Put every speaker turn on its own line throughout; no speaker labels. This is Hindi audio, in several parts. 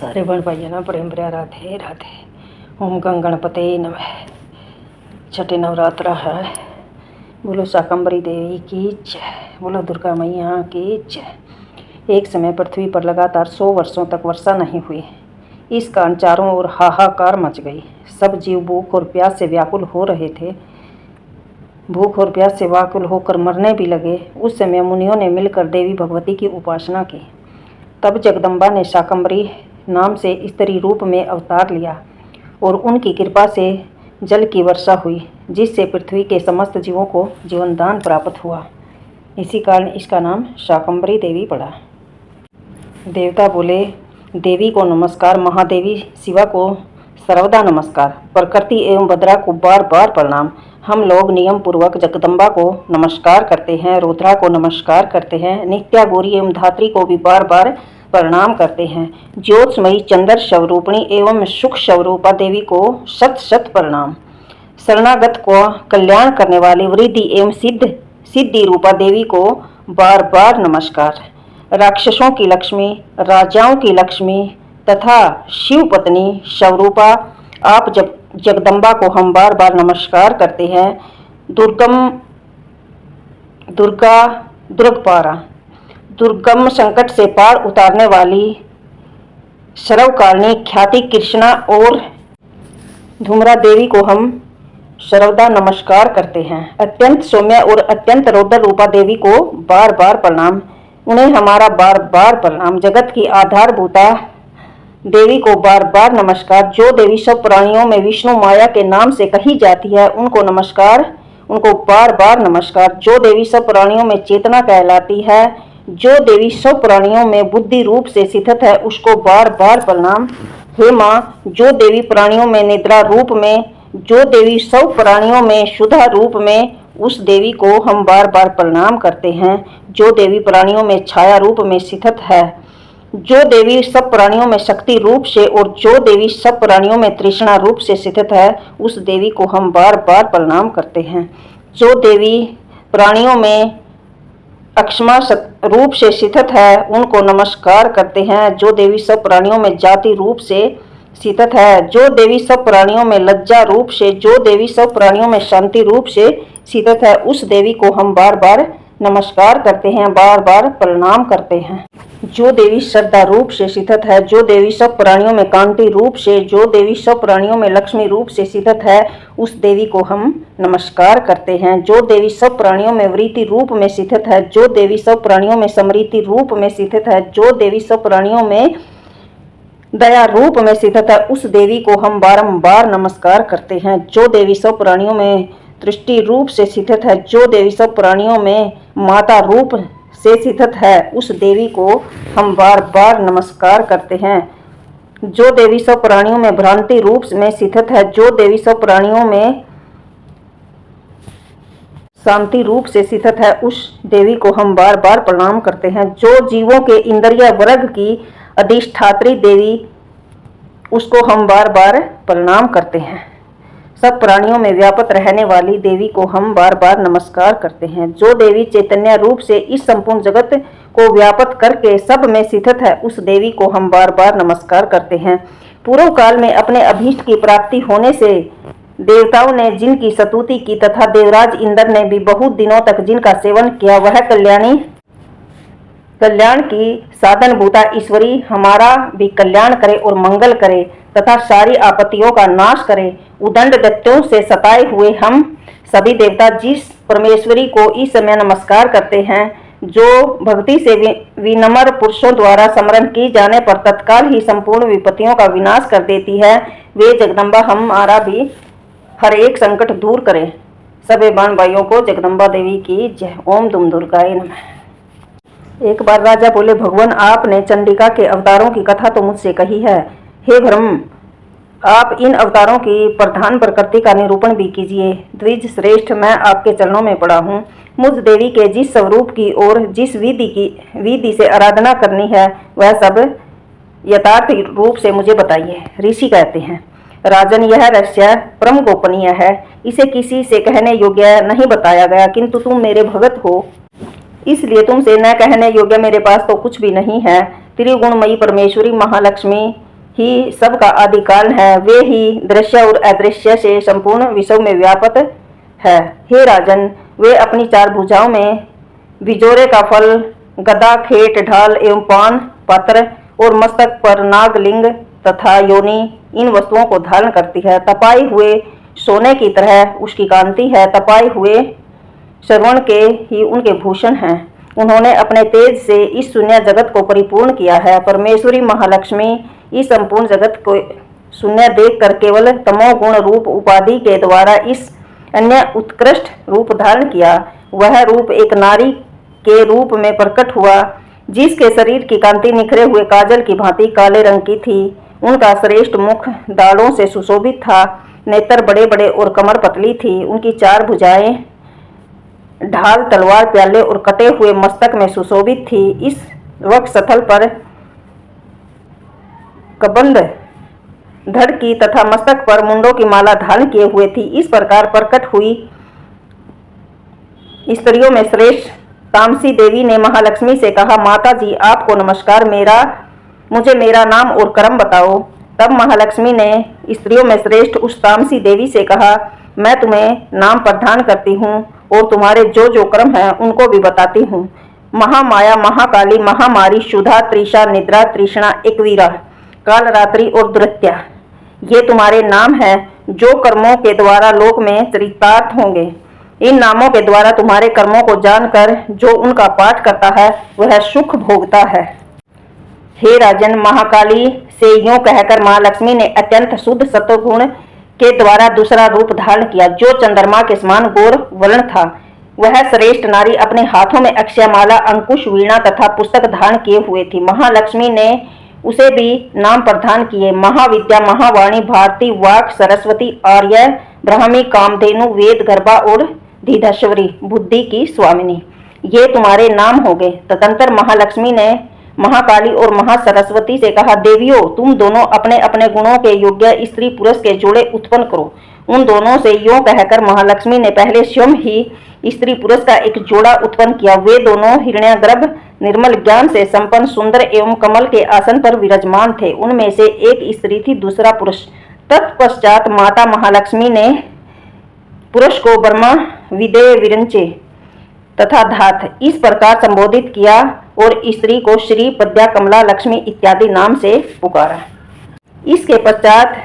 सारे बन पाइए ना प्रेम प्रिया राधे राधे। ओम गणपते नमः। छठे नवरात्रा है। बोलो शाकंभरी देवी की जय, बोलो दुर्गा मैया की जय। एक समय पृथ्वी पर लगातार 100 वर्षों तक वर्षा नहीं हुई। इस कारण चारों ओर हाहाकार मच गई। सब जीव भूख और प्यास से व्याकुल हो रहे थे। भूख और प्यास से व्याकुल होकर मरने भी लगे। उस समय मुनियों ने मिलकर देवी भगवती की उपासना की। तब जगदम्बा ने शाकंभरी नाम से स्त्री रूप में अवतार लिया और उनकी कृपा से जल की वर्षा हुई, जिससे पृथ्वी के समस्त जीवों को जीवनदान प्राप्त हुआ। इसी कारण इसका नाम शाकंभरी देवी पड़ा। देवता बोले, देवी को नमस्कार, महादेवी शिवा को सर्वदा नमस्कार, प्रकृति एवं भद्रा को बार बार प्रणाम। हम लोग नियम पूर्वक जगदम्बा को नमस्कार करते हैं, रुद्रा को नमस्कार करते हैं, नित्या गौरी एवं धात्री को भी बार बार प्रणाम करते हैं। ज्योत्समयी चंद्र स्वरूपिणी एवं सुख स्वरूपा देवी को शत शत प्रणाम। शरणागत को कल्याण करने वाली वृद्धि एवं सिद्धि रूपा देवी को बार बार नमस्कार। राक्षसों की लक्ष्मी, राजाओं की लक्ष्मी तथा शिव पत्नी स्वरूपा आप जगदम्बा को हम बार बार नमस्कार करते हैं। दुर्गम संकट से पार उतारने वाली सर्वकारिणी ख्याति कृष्णा और धूमरा देवी को हम सर्वदा नमस्कार करते हैं। अत्यंत सौम्य और अत्यंत रौद्र रूपा देवी को बार बार प्रणाम। उन्हें हमारा बार बार प्रणाम। जगत की आधारभूता देवी को बार बार नमस्कार। जो देवी सब प्राणियों में विष्णु माया के नाम से कही जाती है, उनको नमस्कार, उनको बार बार नमस्कार। जो देवी सब प्राणियों में चेतना कहलाती है, जो देवी सब प्राणियों में बुद्धि रूप से स्थित है, उसको बार बार प्रणाम। हे माँ, जो देवी प्राणियों में निद्रा रूप में, जो देवी सब प्राणियों में शुद्धा रूप में, उस देवी को हम बार बार प्रणाम करते हैं। जो देवी प्राणियों में छाया रूप में स्थित है, जो देवी सब प्राणियों में शक्ति रूप से और जो देवी सब प्राणियों में तृष्णा रूप से स्थित है, उस देवी को हम बार बार प्रणाम करते हैं। जो देवी प्राणियों में अक्षमा रूप से स्थित है, उनको नमस्कार करते हैं। जो देवी सब प्राणियों में जाति रूप से स्थित है, जो देवी सब प्राणियों में लज्जा रूप से, जो देवी सब प्राणियों में शांति रूप से स्थित है, उस देवी को हम बार बार नमस्कार करते हैं, बार बार प्रणाम करते हैं। जो देवी श्रद्धा रूप से स्थित है, जो देवी सब प्राणियों में कांति रूप से, जो देवी सब प्राणियों में लक्ष्मी रूप से स्थित है, उस देवी को हम नमस्कार करते हैं। जो देवी सब प्राणियों में वृत्ति रूप में स्थित है, जो देवी सब प्राणियों में समृद्धि रूप में स्थित है, जो देवी सब प्राणियों में दया रूप में स्थित है, उस देवी को हम बारंबार नमस्कार करते हैं। जो देवी सब प्राणियों में दृष्टि रूप से स्थित है, जो देवी सब प्राणियों में माता रूप से स्थित है, उस देवी को हम बार बार नमस्कार करते हैं। जो देवी सब प्राणियों में भ्रांति रूप में स्थित है, जो देवी सब प्राणियों में शांति रूप से स्थित है, उस देवी को हम बार बार प्रणाम करते हैं। जो जीवों के इंद्रिय वर्ग की अधिष्ठात्री देवी, उसको हम बार बार प्रणाम करते हैं। सब प्राणियों में व्यापक रहने वाली देवी को हम बार बार नमस्कार करते हैं। जो देवी चैतन्य रूप से इस संपूर्ण जगत को व्यापक करके सब में स्थित है, उस देवी को हम बार बार नमस्कार करते हैं। पूर्व काल में अपने अभीष्ट की प्राप्ति होने से देवताओं ने जिनकी स्तुति की तथा देवराज इंद्र ने भी बहुत दिनों तक जिनका सेवन किया, वह कल्याण की साधन भूता ईश्वरी हमारा भी कल्याण करे और मंगल करे तथा सारी आपत्तियों का नाश करे। उदंड दैत्यों से सताए हुए हम सभी देवता जिस परमेश्वरी को इस समय नमस्कार करते हैं, जो भक्ति से विनम्र पुरुषों द्वारा स्मरण की जाने पर तत्काल ही संपूर्ण विपत्तियों का विनाश कर देती है, वे जगदम्बा हमारा भी हर एक संकट दूर करे। सभी बहन भाइयों को जगदम्बा देवी की जय। ओम दुम दुर्गाय नमः। एक बार राजा बोले, भगवान आपने चंडिका के अवतारों की कथा तो मुझसे कही है, हे ब्रह्म आप इन अवतारों की प्रधान प्रकृति का निरूपण भी कीजिए। द्विज श्रेष्ठ, मैं आपके चरणों में पड़ा हूँ। मुझ देवी के जिस स्वरूप की और जिस विधि से आराधना करनी है, वह सब यथार्थ रूप से मुझे बताइए। ऋषि कहते हैं, राजन, यह रहस्य परम गोपनीय है, इसे किसी से कहने योग्य नहीं बताया गया, किंतु तुम मेरे भगत हो, इसलिए तुमसे न कहने योग्य मेरे पास तो कुछ भी नहीं है। त्रिगुणमयी परमेश्वरी महालक्ष्मी ही सबका आदि कारण है। वे ही दृश्य और अदृश्य से संपूर्ण विश्व में व्याप्त है। हे राजन, वे अपनी चार भुजाओं में बिजोरे का फल, गदा, खेट, ढाल एवं पान पात्र और मस्तक पर नागलिंग तथा योनि इन वस्तुओं को धारण करती है। तपाए हुए सोने की तरह उसकी कांति है। तपाए हुए श्रवण के ही उनके भूषण हैं। उन्होंने अपने तेज से इस शून्य जगत को परिपूर्ण किया है। परमेश्वरी महालक्ष्मी इस संपूर्ण जगत को शून्य देखकर केवल तमोगुण रूप उपाधि के द्वारा इस अन्य उत्कृष्ट रूप धारण किया। वह रूप एक नारी के रूप में प्रकट हुआ, जिसके शरीर की कांति निखरे हुए काजल की भांति काले रंग की थी। उनका श्रेष्ठ मुख दाढ़ों से सुशोभित था, नेत्र बड़े बड़े और कमर पतली थी। उनकी चार भुजाएं ढाल, तलवार, प्याले और कटे हुए मस्तक में सुशोभित थी। इस वक्षस्थल पर कबंध धड़ की तथा मस्तक पर मुंडों की माला धारण किए हुए थी। इस प्रकार प्रकट हुई स्त्रियों में श्रेष्ठ तामसी देवी ने महालक्ष्मी से कहा, माता जी आपको नमस्कार, मुझे मेरा नाम और कर्म बताओ। तब महालक्ष्मी ने स्त्रियों में श्रेष्ठ उस तामसी देवी से कहा, मैं तुम्हें नाम प्रदान करती हूँ और तुम्हारे जो जो कर्म हैं उनको भी बताती हूँ। महामाया, महाकाली, महामारी, शुद्धा, त्रिषा, निद्रा, तृष्णा, एकवीरा, कालरात्रि और दुरत्या, ये तुम्हारे नाम हैं जो कर्मों के द्वारा लोक में चरितार्थ होंगे। इन नामों के द्वारा तुम्हारे कर्मों को जानकर जो उनका पाठ करता है वह सुख भोगता है। हे राजन, महाकाली से यूं कहकर महालक्ष्मी ने अत्यंत शुद्ध सत्वगुण के द्वारा दूसरा रूप धारण किया, जो चंद्रमा के समान गौर वर्ण था। वह श्रेष्ठ नारी अपने हाथों में अक्षयमाला, अंकुश, वीणा तथा पुस्तक धारण किए हुए थी। महालक्ष्मी ने उसे भी नाम प्रदान किए, महाविद्या, महावाणी, भारती, वाक, सरस्वती, आर्य, ब्राह्मी, कामधेनु, वेद गर्भा और धीधश्वरी, बुद्धि की स्वामिनी, ये तुम्हारे नाम हो गए। तदंतर महालक्ष्मी ने महाकाली और महासरस्वती से कहा, देवियों तुम दोनों अपने अपने गुणों के योग्य स्त्री पुरुष के जोड़े उत्पन्न करो। उन दोनों से यूं कहकर महालक्ष्मी ने पहले स्वयं ही स्त्री पुरुष का एक जोड़ा उत्पन्न किया। वे दोनों हिरण्यगर्भ, निर्मल ज्ञान से संपन्न, सुंदर एवं कमल के आसन पर विराजमान थे। उनमें से एक स्त्री थी, दूसरा पुरुष। तत्पश्चात माता महालक्ष्मी ने पुरुष को ब्रह्मा, विदेह, विरंचे तथा धात इस प्रकार संबोधित किया और स्त्री को श्री, पद्या, कमला, लक्ष्मी इत्यादि नाम से पुकारा। इसके पश्चात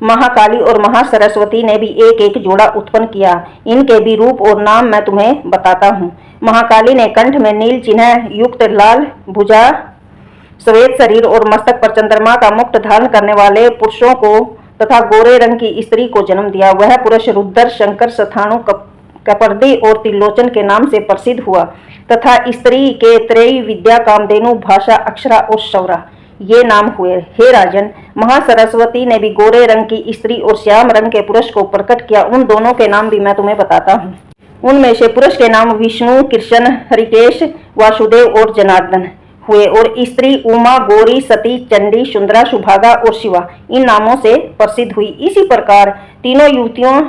महाकाली और महासरस्वती ने भी एक एक जोड़ा उत्पन्न किया। इनके भी रूप और नाम मैं तुम्हें बताता हूँ। महाकाली ने कंठ में नील चिन्ह युक्त लाल भुजा, श्वेत शरीर और मस्तक पर चंद्रमा का मुकुट धारण करने वाले पुरुषों को तथा गोरे रंग की स्त्री को जन्म दिया। वह पुरुष रुद्र, शंकर, सथाणु, कपर्दी और त्रिलोचन के नाम से प्रसिद्ध हुआ तथा स्त्री के त्रयी विद्या, कामधेनु, भाषा, अक्षरा और शौरा ये नाम हुए। हे राजन, महासरस्वती ने भी गोरे रंग की स्त्री और श्याम रंग के पुरुष को प्रकट किया। उन दोनों के नाम भी मैं तुम्हें बताता हूँ। उनमें से पुरुष के नाम विष्णु, कृष्ण, हरिकेश, वासुदेव और जनार्दन हुए और स्त्री उमा, गौरी, सती, चंडी, सुंदरा, सुभागा और शिवा इन नामों से प्रसिद्ध हुई। इसी प्रकार तीनों युवतियों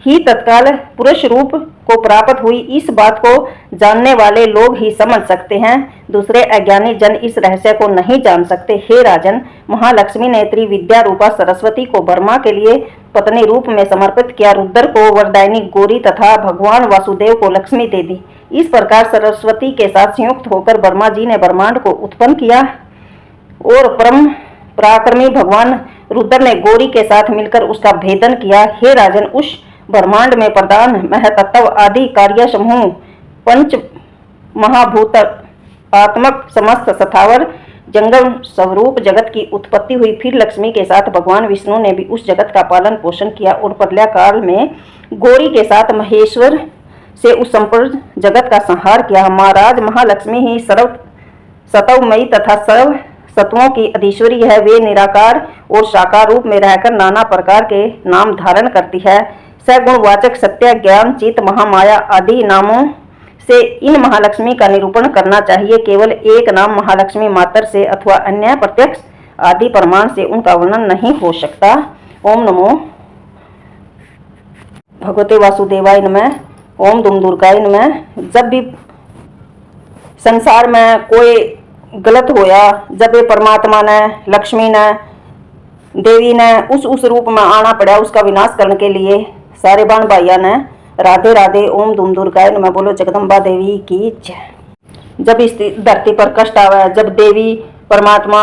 ही तत्काल पुरुष रूप को प्राप्त हुई। इस बात को जानने वाले लोग ही समझ सकते हैं, दूसरे अज्ञानी जन इस रहस्य को नहीं जान सकते। हे राजन, महालक्ष्मी ने त्रिविद्या रूपा सरस्वती को ब्रह्मा के लिए पत्नी रूप में समर्पित किया, रुद्र को वरदायिनी गौरी तथा भगवान वासुदेव को लक्ष्मी दे दी। इस प्रकार सरस्वती के साथ संयुक्त होकर ब्रह्मा जी ने ब्रह्मांड को उत्पन्न किया और परम पराक्रमी भगवान रुद्र ने गौरी के साथ मिलकर उसका भेदन किया। हे राजन, उस ब्रह्मांड में प्रधान महतत्व आदि कार्य समूह पंच महाभूत आत्मक समस्त स्थावर जंगम स्वरूप जगत की उत्पत्ति हुई। फिर लक्ष्मी के साथ भगवान विष्णु ने भी उस जगत का पालन पोषण किया और प्रलय काल में गौरी के साथ महेश्वर से उस संपूर्ण जगत का संहार किया। महाराज, महालक्ष्मी ही सर्व सतवमयी तथा सर्व सत्वों की अधीश्वरी है। वे निराकार और साकार रूप में रहकर नाना प्रकार के नाम धारण करती है। सगुणवाचक, सत्य, ज्ञान, चित, महामाया आदि नामों से इन महालक्ष्मी का निरूपण करना चाहिए। केवल एक नाम महालक्ष्मी मात्र से अथवा अन्य प्रत्यक्ष आदि प्रमाण से उनका वर्णन नहीं हो सकता। ओम नमो भगवते वासुदेवाय नमः। ओम दुम दुर्गाय नमः। जब भी संसार में कोई गलत होया, जब ये परमात्मा ने, लक्ष्मी ने देवी ने उस रूप में आना पड़ा उसका विनाश करने के लिए। सारे बाण भाइयों ने राधे राधे ओम धूम दुर्गाय नमः बोलो, जगदम्बा देवी की जय। जब इस धरती पर कष्ट आवे, जब देवी परमात्मा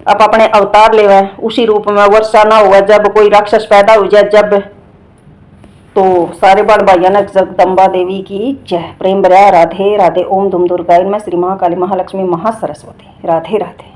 अब अपने अवतार लेवे, उसी रूप में वर्षा ना हुआ, जब कोई राक्षस पैदा हो जाए, जब तो सारे बाण भाइयों ने जगदम्बा देवी की जय। प्रेम भरा राधे राधे ओम धूम दुर्गाय नमः। श्री महाकाली महालक्ष्मी महासरस्वती। राधे राधे।